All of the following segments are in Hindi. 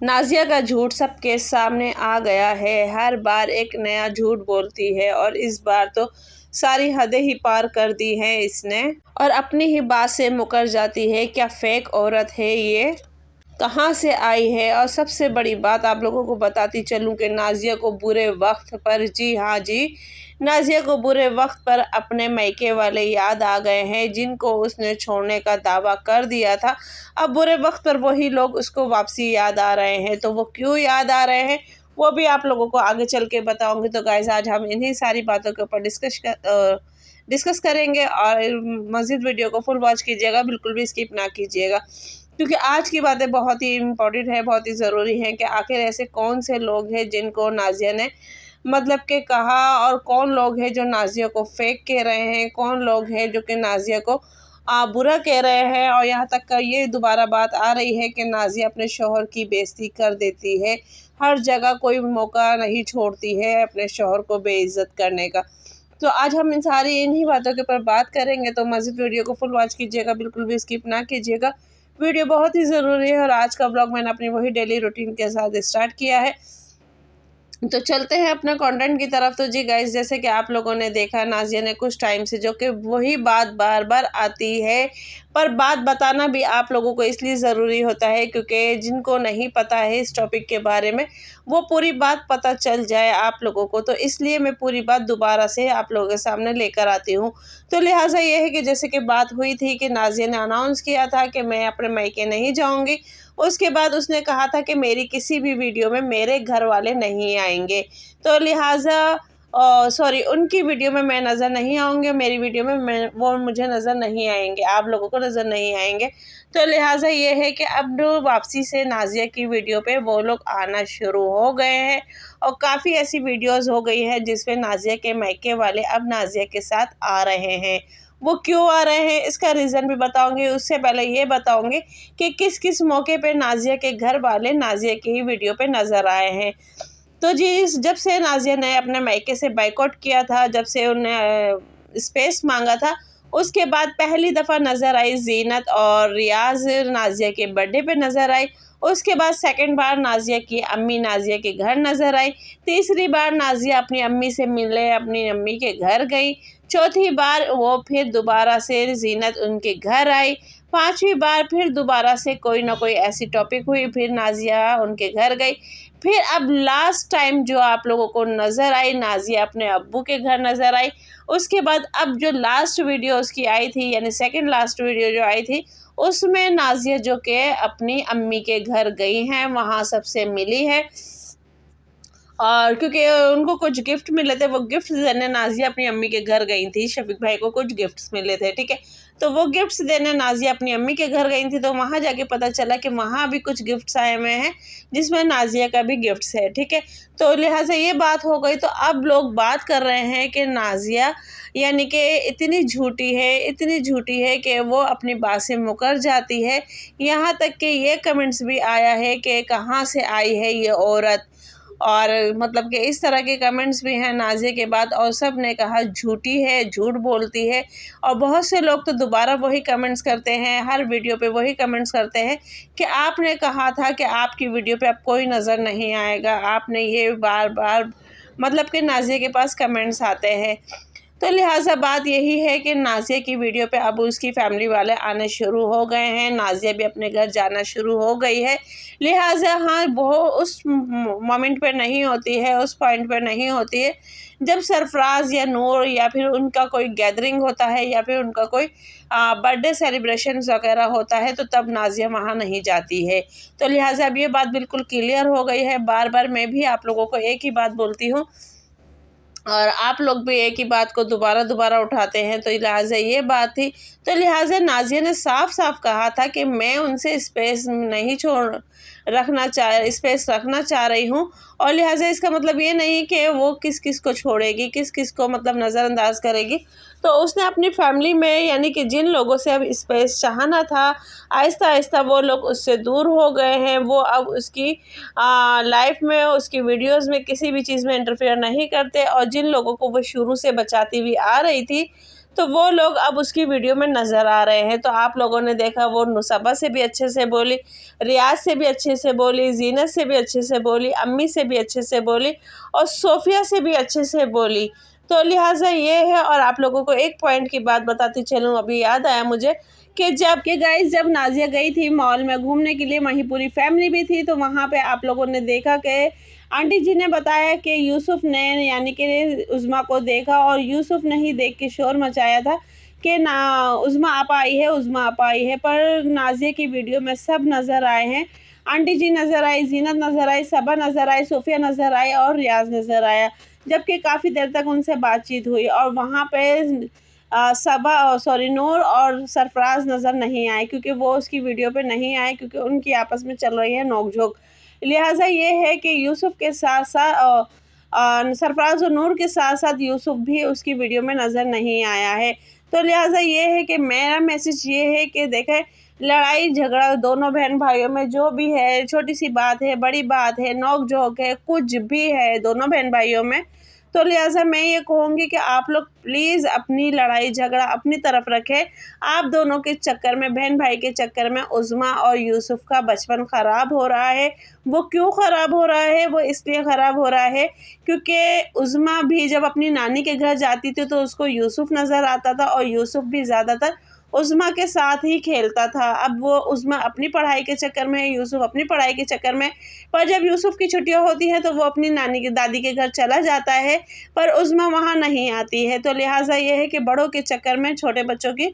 नाज़िया का झूठ सबके सामने आ गया है। हर बार एक नया झूठ बोलती है और इस बार तो सारी हदें ही पार कर दी हैं इसने और अपनी ही बात से मुकर जाती है। क्या फेक औरत है ये, कहाँ से आई है। और सबसे बड़ी बात आप लोगों को बताती चलूँ कि नाज़िया को बुरे वक्त पर, जी हाँ जी, नाज़िया को बुरे वक्त पर अपने मायके वाले याद आ गए हैं जिनको उसने छोड़ने का दावा कर दिया था। अब बुरे वक्त पर वही लोग उसको वापसी याद आ रहे हैं। तो वो क्यों याद आ रहे हैं वो भी आप लोगों को आगे चल के बताऊंगी। तो गाइस आज हम इन्हीं सारी बातों के ऊपर डिस्कस करेंगे और मज़ीद वीडियो को फुल वॉच कीजिएगा, बिल्कुल भी स्किप ना कीजिएगा, क्योंकि आज की बातें बहुत ही इम्पोर्टेंट है, बहुत ही ज़रूरी है कि आखिर ऐसे कौन से लोग हैं जिनको नाज़िया ने मतलब के कहा और कौन लोग हैं जो नाज़िया को फेक कह रहे हैं, कौन लोग हैं जो कि नाज़िया को बुरा कह रहे हैं। और यहाँ तक का ये दोबारा बात आ रही है कि नाज़िया अपने शौहर की बेइज्जती कर देती है, हर जगह कोई मौका नहीं छोड़ती है अपने शौहर को बेइज्जत करने का। तो आज हम इन्हीं बातों के ऊपर बात करेंगे। तो मज़ीद वीडियो को फुल वॉच कीजिएगा, बिल्कुल भी स्किप ना कीजिएगा, वीडियो बहुत ही ज़रूरी है। और आज का ब्लॉग मैंने अपनी वही डेली रूटीन के साथ स्टार्ट किया है। तो चलते हैं अपने कंटेंट की तरफ। तो जी गाइस, जैसे कि आप लोगों ने देखा नाज़िया ने कुछ टाइम से जो कि वही बात बार बार आती है, पर बात बताना भी आप लोगों को इसलिए ज़रूरी होता है क्योंकि जिनको नहीं पता है इस टॉपिक के बारे में वो पूरी बात पता चल जाए आप लोगों को। तो इसलिए मैं पूरी बात दोबारा से आप लोगों के सामने लेकर आती हूँ। तो लिहाजा ये है कि जैसे कि बात हुई थी कि नाज़िया ने अनाउंस किया था कि मैं अपने मायके नहीं जाऊँगी। उसके बाद उसने कहा था कि मेरी किसी भी वीडियो में मेरे घर वाले नहीं आएंगे, तो लिहाजा सॉरी, उनकी वीडियो में मैं नज़र नहीं आऊँगी, मेरी वीडियो में वो मुझे नज़र नहीं आएंगे, आप लोगों को नज़र नहीं आएंगे। तो लिहाजा ये है कि अब वापसी से नाज़िया की वीडियो पे वो लोग आना शुरू हो गए हैं और काफ़ी ऐसी वीडियोज़ हो गई है जिसमें नाज़िया के मायके वाले अब नाज़िया के साथ आ रहे हैं। वो क्यों आ रहे हैं इसका रीज़न भी बताऊंगी। उससे पहले ये बताऊंगी कि किस किस मौके पे नाज़िया के घर वाले नाज़िया की ही वीडियो पे नज़र आए हैं। तो जी, जब से नाज़िया ने अपने मायके से बाइकआउट किया था, जब से उन्हें स्पेस मांगा था, उसके बाद पहली दफ़ा नज़र आई ज़ीनत और रियाज़ नाज़िया के बर्थडे पे नज़र आई। उसके बाद सेकंड बार नाज़िया की अम्मी नाज़िया के घर नज़र आई। तीसरी बार नाज़िया अपनी अम्मी से मिलने अपनी अम्मी के घर गई। चौथी बार वो फिर दोबारा से ज़ीनत उनके घर आई। पांचवी बार फिर दोबारा से कोई ना कोई ऐसी टॉपिक हुई, फिर नाज़िया उनके घर गई। फिर अब लास्ट टाइम जो आप लोगों को नज़र आई, नाज़िया अपने अब्बू के घर नज़र आई। उसके बाद अब जो लास्ट वीडियो उसकी आई थी, यानी सेकंड लास्ट वीडियो जो आई थी, उसमें नाज़िया जो कि अपनी अम्मी के घर गई हैं, वहाँ सबसे मिली है। और क्योंकि उनको कुछ गिफ्ट मिले थे, वो गिफ्ट देने नाज़िया अपनी अम्मी के घर गई थी। शफीक भाई को कुछ गिफ्ट्स मिले थे, ठीक है, तो वो गिफ्ट्स देने नाज़िया अपनी अम्मी के घर गई थी। तो वहाँ जाके पता चला कि वहाँ भी कुछ गिफ्ट्स आए हुए हैं जिसमें नाज़िया का भी गिफ्ट्स है, ठीक है। तो लिहाजा ये बात हो गई। तो अब लोग बात कर रहे हैं कि नाज़िया यानी कि इतनी झूठी है कि वो अपनी बात से मुकर जाती है। यहाँ तक कि ये कमेंट्स भी आया है कि कहाँ से आई है ये औरत, और मतलब कि इस तरह के कमेंट्स भी हैं नाज़िया के बाद। और सब ने कहा झूठी है, झूठ बोलती है। और बहुत से लोग तो दोबारा वही कमेंट्स करते हैं, हर वीडियो पे वही कमेंट्स करते हैं कि आपने कहा था कि आपकी वीडियो पे अब कोई नज़र नहीं आएगा, आपने ये बार बार मतलब कि नाज़िया के पास कमेंट्स आते हैं। तो लिहाजा बात यही है कि नाज़िया की वीडियो पे अब उसकी फैमिली वाले आने शुरू हो गए हैं, नाज़िया भी अपने घर जाना शुरू हो गई है। लिहाजा हाँ, वो उस मोमेंट पे नहीं होती है, उस पॉइंट पे नहीं होती है जब सरफराज या नूर या फिर उनका कोई गैदरिंग होता है या फिर उनका कोई बर्थडे सेलिब्रेशन वगैरह होता है, तो तब नाज़िया वहाँ नहीं जाती है। तो लिहाजा अब ये बात बिल्कुल क्लियर हो गई है। बार बार मैं भी आप लोगों को एक ही बात बोलती हूँ और आप लोग भी एक ही बात को दोबारा उठाते हैं। तो लिहाजा ये बात थी। तो लिहाजा नाज़िया ने साफ साफ कहा था कि मैं उनसे स्पेस रखना चाह रही हूँ। और लिहाजा इसका मतलब ये नहीं कि वो किस किस को छोड़ेगी, किस किस को मतलब नज़रअंदाज करेगी। तो उसने अपनी फैमिली में यानी कि जिन लोगों से अब स्पेस चाहना था, आहिस्ता आहिस्ता वो लोग उससे दूर हो गए हैं। वो अब उसकी लाइफ में, उसकी वीडियोस में किसी भी चीज़ में इंटरफेयर नहीं करते। और जिन लोगों को वो शुरू से बचाती हुई आ रही थी, तो वो लोग अब उसकी वीडियो में नज़र आ रहे हैं। तो आप लोगों ने देखा वो नुसबा से भी अच्छे से बोली, रियाज से भी अच्छे से बोली, जीनत से भी अच्छे से बोली, अम्मी से भी अच्छे से बोली और सोफ़िया से भी अच्छे से बोली। तो लिहाजा ये है। और आप लोगों को एक पॉइंट की बात बताती चलूँ, अभी याद आया मुझे कि जब नाज़िया गई थी मॉल में घूमने के लिए, वहीं पूरी फैमिली भी थी, तो वहाँ पे आप लोगों ने देखा कि आंटी जी ने बताया कि यूसुफ ने यानी कि उज़्मा को देखा और यूसुफ ने ही देख के शोर मचाया था कि ना उज़्मा आप आई है, उज़्मा आप आई है। पर नाज़िया की वीडियो में सब नज़र आए हैं। आंटी जी नज़र आई, जीनत नज़र आई, सबा नज़र आई, सोफ़िया नज़र आई और रियाज नज़र आया, जबकि काफ़ी देर तक उनसे बातचीत हुई। और वहाँ पे नूर और सरफराज नज़र नहीं आए, क्योंकि वो उसकी वीडियो पे नहीं आए, क्योंकि उनकी आपस में चल रही है नोक-झोंक। लिहाजा ये है कि यूसुफ के साथ साथ सरफराज और नूर के साथ साथ यूसुफ भी उसकी वीडियो में नज़र नहीं आया है। तो लिहाजा ये है कि मेरा मैसेज ये है कि देखें, लड़ाई झगड़ा दोनों बहन भाइयों में जो भी है, छोटी सी बात है, बड़ी बात है, नोक झोंक है, कुछ भी है दोनों बहन भाइयों में, तो लिहाजा मैं ये कहूँगी कि आप लोग प्लीज़ अपनी लड़ाई झगड़ा अपनी तरफ रखें। आप दोनों के चक्कर में, बहन भाई के चक्कर में उज़्मा और यूसुफ का बचपन ख़राब हो रहा है। वो क्यों ख़राब हो रहा है? वो इसलिए ख़राब हो रहा है क्योंकि उज़्मा भी जब अपनी नानी के घर जाती थी तो उसको यूसुफ नज़र आता था और यूसुफ भी ज़्यादातर उज़्मा के साथ ही खेलता था। अब वो उज़्मा अपनी पढ़ाई के चक्कर में, यूसुफ अपनी पढ़ाई के चक्कर में, पर जब यूसुफ की छुट्टियाँ होती हैं तो वो अपनी दादी के घर चला जाता है, पर उज़्मा वहाँ नहीं आती है। तो लिहाजा ये है कि बड़ों के चक्कर में छोटे बच्चों की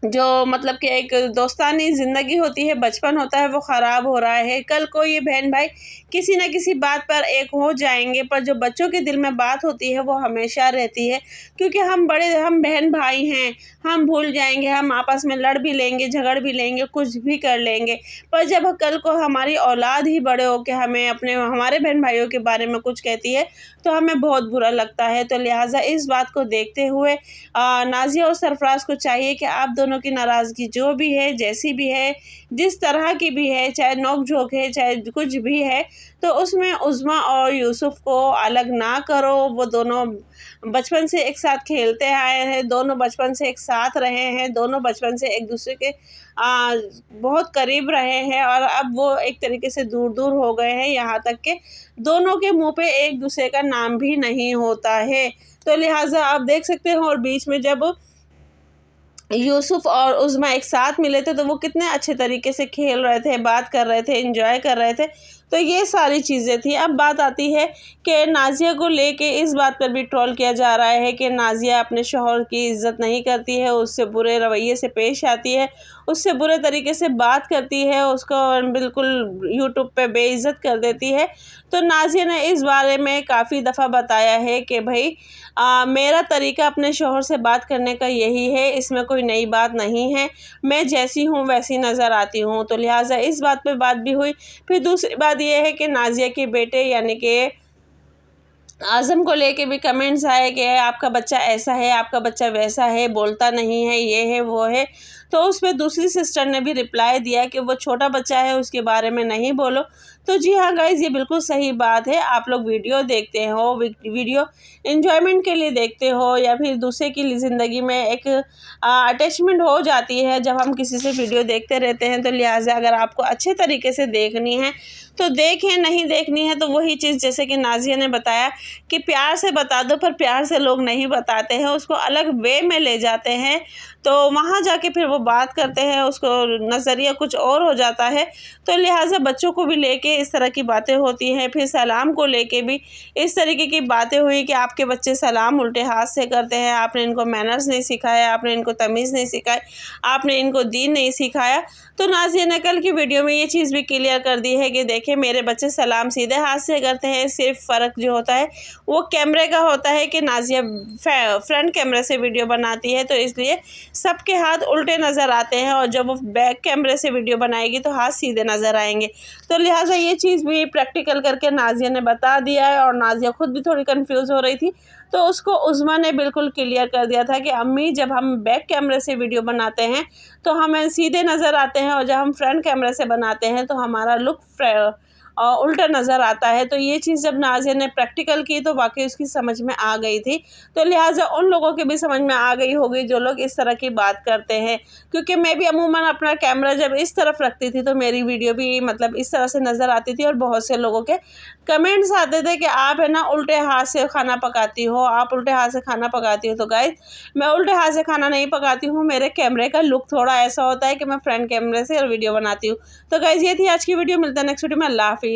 जो मतलब कि एक दोस्तानी ज़िंदगी होती है, बचपन होता है, वो ख़राब हो रहा है। कल को ये बहन भाई किसी न किसी बात पर एक हो जाएंगे, पर जो बच्चों के दिल में बात होती है वो हमेशा रहती है, क्योंकि हम बहन भाई हैं, हम भूल जाएंगे, हम आपस में लड़ भी लेंगे, झगड़ भी लेंगे, कुछ भी कर लेंगे, पर जब कल को हमारी औलाद ही बड़े होकर हमें हमारे बहन भाइयों के बारे में कुछ कहती है तो हमें बहुत बुरा लगता है। तो लिहाजा इस बात को देखते हुए नाज़िया और सरफराज को चाहिए कि आप दोनों की नाराज़गी जो भी है, जैसी भी है, जिस तरह की भी है, चाहे नोक-झोंक है, चाहे कुछ भी है, तो उसमें उज़्मा और यूसुफ को अलग ना करो। वो दोनों बचपन से एक साथ खेलते आए हैं, दोनों बचपन से एक साथ रहे हैं, दोनों बचपन से एक दूसरे के बहुत करीब रहे हैं और अब वो एक तरीके से दूर-दूर हो गए हैं, यहाँ तक कि दोनों के मुँह पे एक दूसरे का नाम भी नहीं होता है। तो लिहाजा आप देख सकते हो, और बीच में जब यूसुफ और उज़्मा एक साथ मिले थे तो वो कितने अच्छे तरीके से खेल रहे थे, बात कर रहे थे, एंजॉय कर रहे थे। तो ये सारी चीज़ें थी। अब बात आती है कि नाज़िया को लेके इस बात पर भी ट्रोल किया जा रहा है कि नाज़िया अपने शौहर की इज़्ज़त नहीं करती है, उससे बुरे रवैये से पेश आती है, उससे बुरे तरीके से बात करती है, उसको बिल्कुल यूट्यूब पे बेइज़्ज़त कर देती है। तो नाज़िया ने इस बारे में काफ़ी दफ़ा बताया है कि भाई मेरा तरीका अपने शौहर से बात करने का यही है, इसमें कोई नई बात नहीं है, मैं जैसी हूँ वैसी नज़र आती हूँ। तो लिहाजा इस बात पे बात भी हुई। फिर दूसरी बात ये है कि नाज़िया के बेटे यानी कि आज़म को लेके भी कमेंट्स आए कि आपका बच्चा ऐसा है, आपका बच्चा वैसा है, बोलता नहीं है, ये है, वो है। तो उसमें दूसरी सिस्टर ने भी रिप्लाई दिया कि वो छोटा बच्चा है, उसके बारे में नहीं बोलो। तो जी हाँ गाइज़, ये बिल्कुल सही बात है। आप लोग वीडियो देखते हो, वीडियो एंजॉयमेंट के लिए देखते हो या फिर दूसरे की ज़िंदगी में एक अटैचमेंट हो जाती है जब हम किसी से वीडियो देखते रहते हैं। तो लिहाजा अगर आपको अच्छे तरीके से देखनी है तो देखें, नहीं देखनी है तो वही चीज़ जैसे कि नाज़िया ने बताया कि प्यार से बता दो, पर प्यार से लोग नहीं बताते हैं, उसको अलग वे में ले जाते हैं, तो वहाँ जाके फिर वो बात करते हैं, उसको नज़रिया कुछ और हो जाता है। तो लिहाजा बच्चों को भी लेके इस तरह की बातें होती हैं। फिर सलाम को लेके भी इस तरीके की बातें हुई कि आपके बच्चे सलाम उल्टे हाथ से करते हैं, आपने इनको मैनर्स नहीं सिखाया, आपने इनको तमीज़ नहीं सिखाई, आपने इनको दीन नहीं सिखाया। तो नाज़िया ने कल की वीडियो में ये चीज़ भी क्लियर कर दी है कि देखिए मेरे बच्चे सलाम सीधे हाथ से करते हैं, सिर्फ फ़र्क जो होता है वो कैमरे का होता है कि नाज़िया फ्रंट कैमरे से वीडियो बनाती है, तो इसलिए सबके हाथ उल्टे नज़र आते हैं, और जब वो बैक कैमरे से वीडियो बनाएगी तो हाथ सीधे नज़र आएंगे। तो लिहाजा ये चीज़ भी प्रैक्टिकल करके नाज़िया ने बता दिया है, और नाज़िया खुद भी थोड़ी कंफ्यूज हो रही थी, तो उसको उज़्मा ने बिल्कुल क्लियर कर दिया था कि अम्मी जब हम बैक कैमरे से वीडियो बनाते हैं तो हमें सीधे नज़र आते हैं, और जब हम फ्रंट कैमरे से बनाते हैं तो हमारा लुक उल्टा नज़र आता है। तो ये चीज़ जब नाज़िया ने प्रैक्टिकल की तो वाकई उसकी समझ में आ गई थी। तो लिहाजा उन लोगों के भी समझ में आ गई होगी जो लोग इस तरह की बात करते हैं, क्योंकि मैं भी अमूमन अपना कैमरा जब इस तरफ रखती थी तो मेरी वीडियो भी मतलब इस तरह से नज़र आती थी और बहुत से लोगों के कमेंट्स आते थे कि आप है ना उल्टे हाथ से खाना पकाती हो, आप उल्टे हाथ से खाना पकाती हो। तो गाइस, मैं उल्टे हाथ से खाना नहीं पकाती हूँ, मेरे कैमरे का लुक थोड़ा ऐसा होता है कि मैं फ्रंट कैमरे से वीडियो बनाती हूँ। तो गाइस, ये थी आज की वीडियो। मिलता है नेक्स्ट वीडियो में। अल्लाह हाफिज़।